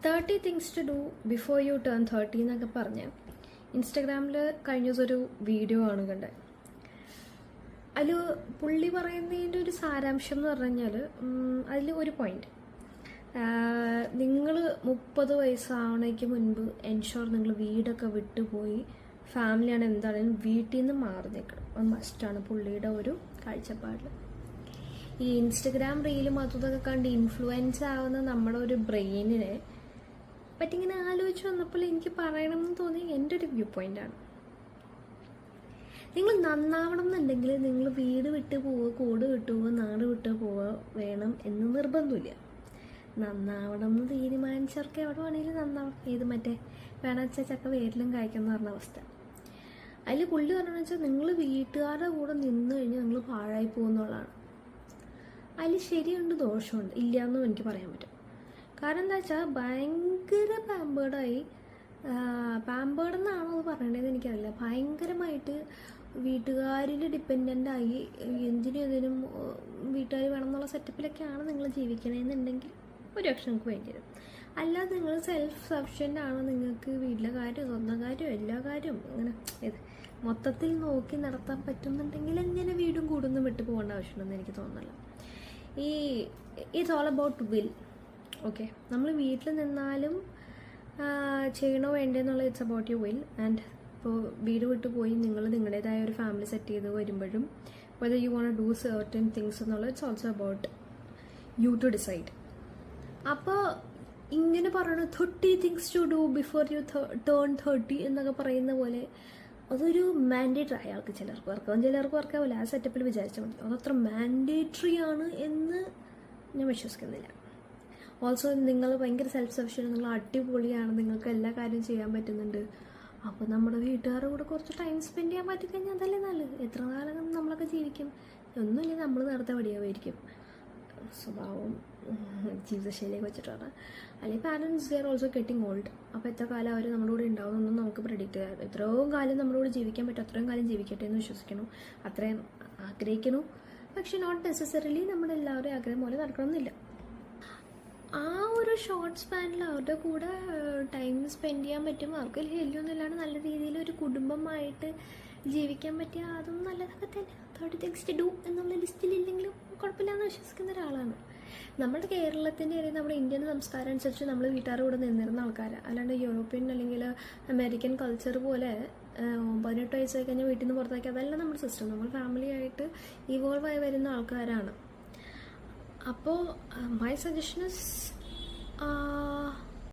30 things to do before you turn 30 എന്നൊക്കെ പറഞ്ഞ് ഇൻസ്റ്റഗ്രാമിൽ കഴിഞ്ഞ ദിവസം ഒരു വീഡിയോ ആണ് കണ്ടത്. അതിൽ പുള്ളി പറയുന്നതിൻ്റെ ഒരു സാരാംശം എന്ന് പറഞ്ഞു കഴിഞ്ഞാൽ അതിൽ ഒരു പോയിന്റ്, നിങ്ങൾ 30 വയസ്സാവണയ്ക്ക് മുൻപ് എൻഷുർ നിങ്ങൾ വീടൊക്കെ വിട്ടുപോയി ഫാമിലിയാണ് എന്താണെങ്കിലും വീട്ടിൽ നിന്ന് മാറി നിൽക്കണം. അത് മസ്റ്റാണ് പുള്ളിയുടെ ഒരു കാഴ്ചപ്പാടിൽ. ഈ ഇൻസ്റ്റഗ്രാം റീലും അതൊക്കെ കണ്ട് ഇൻഫ്ലുവൻസ് ആവുന്ന നമ്മുടെ ഒരു ബ്രെയിനിനെ പറ്റിങ്ങനെ ആലോചിച്ച് വന്നപ്പോൾ എനിക്ക് പറയണമെന്ന് തോന്നി എൻ്റെ ഒരു വ്യൂ പോയിൻ്റാണ്. നിങ്ങൾ നന്നാവണം എന്നുണ്ടെങ്കിൽ നിങ്ങൾ വീട് വിട്ട് പോവുക, കൂട് വിട്ട് പോവുക, നാട് വിട്ട് പോവുക വേണം എന്ന് നിർബന്ധമില്ല. നന്നാവണം എന്ന് തീരുമാനിച്ചവർക്ക് എവിടെ വേണമെങ്കിലും നന്നാവണം. ഏത് മറ്റേ വേണച്ച ചക്ക വേരിലും കായ്ക്കുന്ന പറഞ്ഞ അവസ്ഥ. അതിൽ പുള്ളി പറഞ്ഞതെന്ന് വെച്ചാൽ നിങ്ങൾ വീട്ടുകാരുടെ കൂടെ നിന്ന് കഴിഞ്ഞാൽ നിങ്ങൾ പാഴായി പോകുന്നുള്ളതാണ്. അതിൽ ശരിയുണ്ട്, ദോഷമുണ്ട്, ഇല്ലയെന്നും എനിക്ക് പറയാൻ പറ്റും. കാരണം എന്താ വെച്ചാൽ ഭയങ്കര പാമ്പേർഡ് എന്നാണോ അത് പറയേണ്ടതെന്ന് എനിക്കറിയില്ല. ഭയങ്കരമായിട്ട് വീട്ടുകാരിൽ ഡിപ്പെൻഡൻ്റായി എന്തിനും വീട്ടുകാർ വേണം എന്നുള്ള സെറ്റപ്പിലൊക്കെയാണ് നിങ്ങൾ ജീവിക്കണമെന്നുണ്ടെങ്കിൽ ഒരു പക്ഷെ നിങ്ങൾക്ക് വേണ്ടി വരും. അല്ലാതെ നിങ്ങൾ സെൽഫ് സഫിഷ്യൻ്റ് ആണ്, നിങ്ങൾക്ക് വീട്ടിലെ കാര്യം സ്വന്തം കാര്യം എല്ലാ കാര്യവും അങ്ങനെ മൊത്തത്തിൽ നോക്കി നടത്താൻ പറ്റുന്നുണ്ടെങ്കിൽ എങ്ങനെ വീടും കൂടുന്നും വിട്ടു പോകേണ്ട ആവശ്യമുണ്ടെന്ന് എനിക്ക് തോന്നുന്നില്ല. It's all about will. Okay, നമ്മൾ വീട്ടിൽ നിന്നാലും ചെയ്യണോ വേണ്ടതെന്നുള്ള it's about you will. And ഇപ്പോൾ വീട് വിട്ടു പോയി നിങ്ങൾ നിങ്ങളുടേതായ ഒരു ഫാമിലി സെറ്റ് ചെയ്ത് വരുമ്പോഴും whether you want to do certain things എന്നുള്ള it's also about you to decide. അപ്പോൾ ഇങ്ങനെ പറയണ 30 things to do before you turn 30 എന്നൊക്കെ പറയുന്ന പോലെ അതൊരു മാൻഡേറ്ററി. അയാൾക്ക് ചിലർക്ക് വർക്കാവും ചിലർക്ക് വർക്കാവില്ല. ആ സെറ്റപ്പിൽ വിചാരിച്ചാൽ മതി. അതത്ര മാൻഡേറ്ററി ആണ് എന്ന് ഞാൻ വിശ്വസിക്കുന്നില്ല. ഓൾസോ നിങ്ങൾ ഭയങ്കര സെൽഫ് സഫിഷ്യൻ്റ്, നിങ്ങൾ അടിപൊളിയാണ്, നിങ്ങൾക്ക് എല്ലാ കാര്യവും ചെയ്യാൻ പറ്റുന്നുണ്ട്. അപ്പോൾ നമ്മുടെ വീട്ടുകാരുടെ കൂടെ കുറച്ച് ടൈം സ്പെൻഡ് ചെയ്യാൻ പറ്റിക്കഴിഞ്ഞാൽ അതല്ലേ നല്ലത്. എത്ര കാലം നമ്മളൊക്കെ ജീവിക്കും? ഒന്നുമില്ല, നമ്മൾ നേരത്തെ വടിയാവായിരിക്കും സ്വഭാവവും ജീവിതശൈലിയൊക്കെ വെച്ചിട്ടാണ്. അല്ലെങ്കിൽ parents they are also getting old. അപ്പോൾ എത്ര കാലം അവർ നമ്മുടെ കൂടെ ഉണ്ടാവുമെന്നൊന്നും നമുക്ക് പ്രെഡിക്റ്റ് ചെയ്യാം. എത്രയോ കാലം നമ്മുടെ കൂടെ ജീവിക്കാൻ പറ്റും, അത്രയും കാലം ജീവിക്കട്ടെ എന്ന് വിശ്വസിക്കണം, അത്രയും ആഗ്രഹിക്കണം. പക്ഷെ നോട്ട് നെസസറിലി നമ്മളെല്ലാവരും ആഗ്രഹം പോലെ നടക്കണമെന്നില്ല. ആ ഒരു ഷോർട്ട് സ്പാനിൽ അവരുടെ കൂടെ ടൈം സ്പെൻഡ് ചെയ്യാൻ പറ്റും, അവർക്ക് ഹെല്ലിയൊന്നുമില്ലാണ്ട് നല്ല രീതിയിൽ ഒരു കുടുംബമായിട്ട് ജീവിക്കാൻ പറ്റിയ അതും നല്ലതൊക്കെ തന്നെ. 30 തിങ്സ് ടു ഡു എന്നുള്ള ലിസ്റ്റിലില്ലെങ്കിലും കുഴപ്പമില്ലാന്ന് വിശ്വസിക്കുന്ന ഒരാളാണ്. നമ്മുടെ കേരളത്തിൻ്റെ അല്ലെങ്കിൽ നമ്മുടെ ഇന്ത്യൻ സംസ്കാരം അനുസരിച്ച് നമ്മൾ വീട്ടുകാരുടെ കൂടെ നിന്നിരുന്ന ആൾക്കാരാണ്. അല്ലാണ്ട് യൂറോപ്യൻ അല്ലെങ്കിൽ അമേരിക്കൻ കൾച്ചർ പോലെ 18 വയസ്സായി കഴിഞ്ഞാൽ വീട്ടിൽ നിന്ന് പുറത്താക്കി അതല്ല നമ്മുടെ സിസ്റ്റം. നമ്മൾ ഫാമിലിയായിട്ട് ഇവോൾവ് ആയി വരുന്ന ആൾക്കാരാണ്. അപ്പോൾ മൈ സജഷൻ ഇസ്